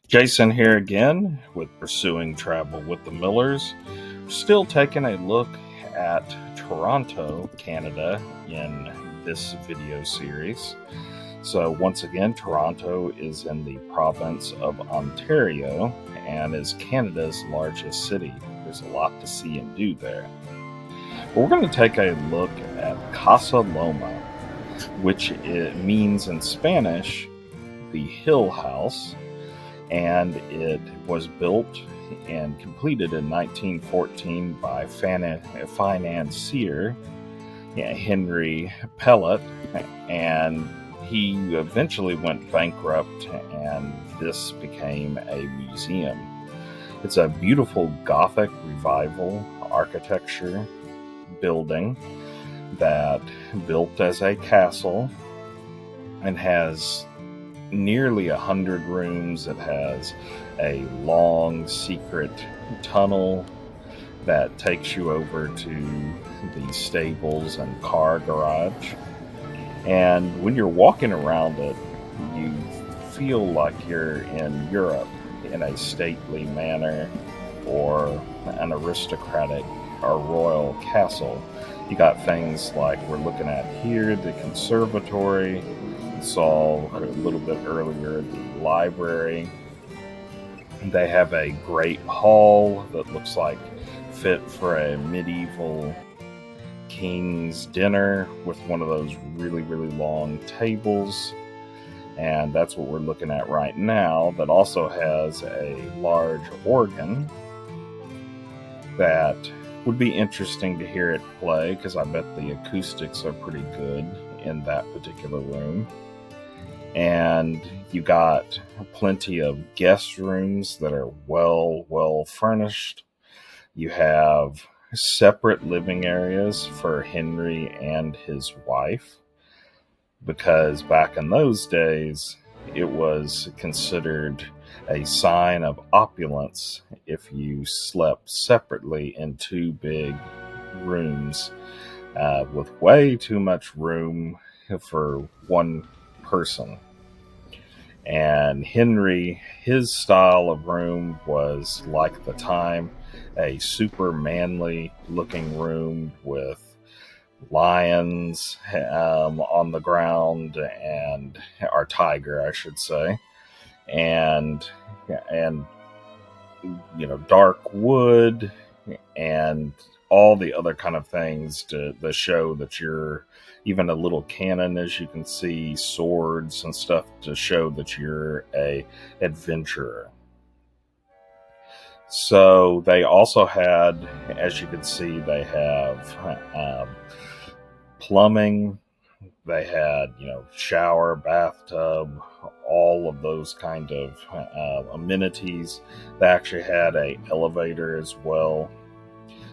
Jason here again with Pursuing Travel with the Millers. Still taking a look at Toronto, Canada in this video series. So once again, Toronto is in the province of Ontario and is Canada's largest city. There's a lot to see and do there. But we're going to take a look at Casa Loma, which it means in Spanish, the hill house. And it was built and completed in 1914 by Financier, Henry Pellatt, and he eventually went bankrupt, and this became a museum. It's a beautiful Gothic revival architecture building that built as a castle and has nearly 100 rooms. It has a long secret tunnel that takes you over to the stables and car garage. And when you're walking around it, you feel like you're in Europe in a stately manner or an aristocratic or royal castle. You got things like we're looking at here, the conservatory. Saw a little bit earlier the library. They have a great hall that looks like fit for a medieval king's dinner with one of those really long tables, and that's what we're looking at right now. That also has a large organ that would be interesting to hear it play, because I bet the acoustics are pretty good in that particular room. And you got plenty of guest rooms that are well furnished. You have separate living areas for Henry and his wife, because back in those days it was considered a sign of opulence if you slept separately in two big rooms with way too much room for one person. And Henry, his style of room was like the time, a super manly looking room with lions on the ground, and our tiger, I should say, and dark wood and all the other kind of things to show that you're even a little cannon, as you can see, swords and stuff to show that you're a adventurer. So they also had, as you can see, they have plumbing. They had, shower, bathtub, all of those kind of amenities. They actually had a elevator as well.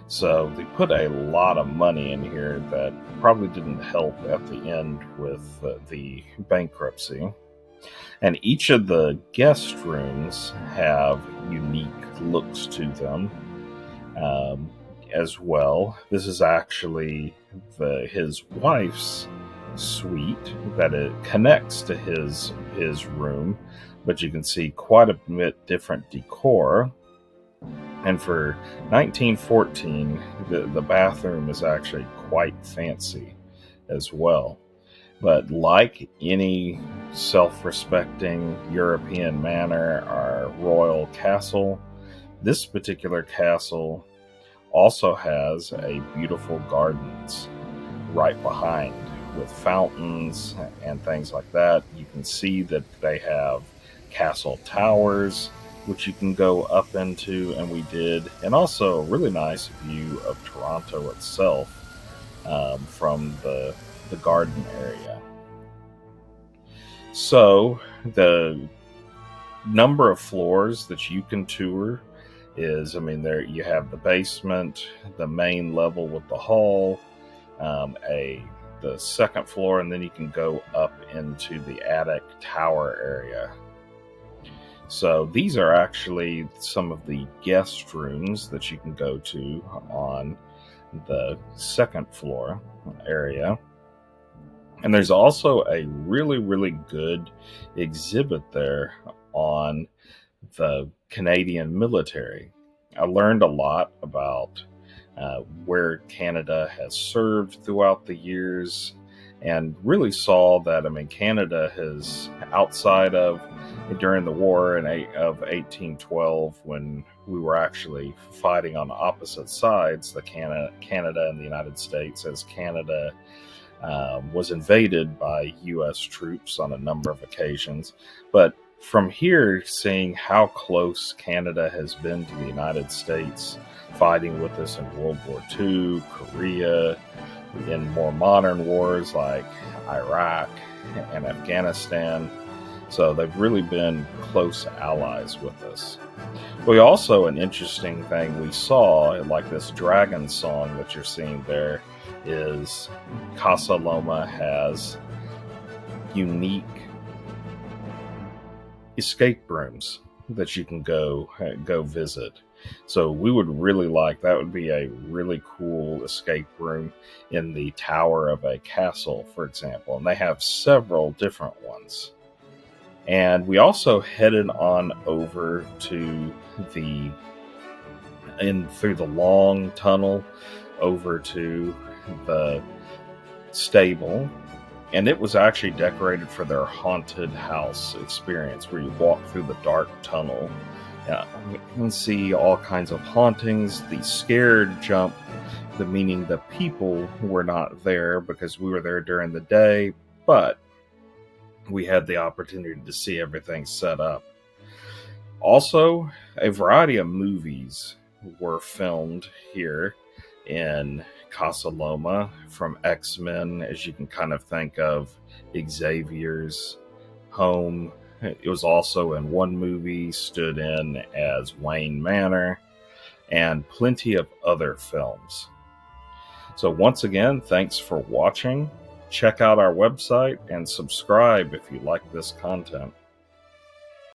So they put a lot of money in here that probably didn't help at the end with the bankruptcy. And each of the guest rooms have unique looks to them as well. This is actually his wife's suite that it connects to his room, but you can see quite a bit different decor. And for 1914, the bathroom is actually quite fancy as well. But like any self-respecting European manor or royal castle, this particular castle also has a beautiful gardens right behind with fountains and things like that. You can see that they have castle towers, which you can go up into, and we did, and also a really nice view of Toronto itself from the garden area. So the number of floors that you can tour is, there you have the basement, the main level with the hall, the second floor, and then you can go up into the attic tower area. So these are actually some of the guest rooms that you can go to on the second floor area. And there's also a really good exhibit there on the Canadian military. I learned a lot about where Canada has served throughout the years, and really saw that, I mean, Canada has, outside of during the war of 1812, when we were actually fighting on opposite sides, the Canada and the United States, as Canada was invaded by U.S. troops on a number of occasions. But from here, seeing how close Canada has been to the United States, fighting with us in World War II, Korea, in more modern wars like Iraq and Afghanistan. So they've really been close allies with us. We also, an interesting thing we saw, like this dragon song that you're seeing there, is Casa Loma has unique escape rooms that you can go visit. So we would really like, that would be a really cool escape room in the tower of a castle, for example. And they have several different ones. And we also headed on over to through the long tunnel over to the stable, and it was actually decorated for their haunted house experience, where you walk through the dark tunnel. You can see all kinds of hauntings. The scared jump, meaning the people were not there because we were there during the day, but we had the opportunity to see everything set up. Also, a variety of movies were filmed here in Casa Loma, from X-Men, as you can kind of think of Xavier's home. It was also in one movie, stood in as Wayne Manor, and plenty of other films. So once again, thanks for watching. Check out our website and subscribe if you like this content.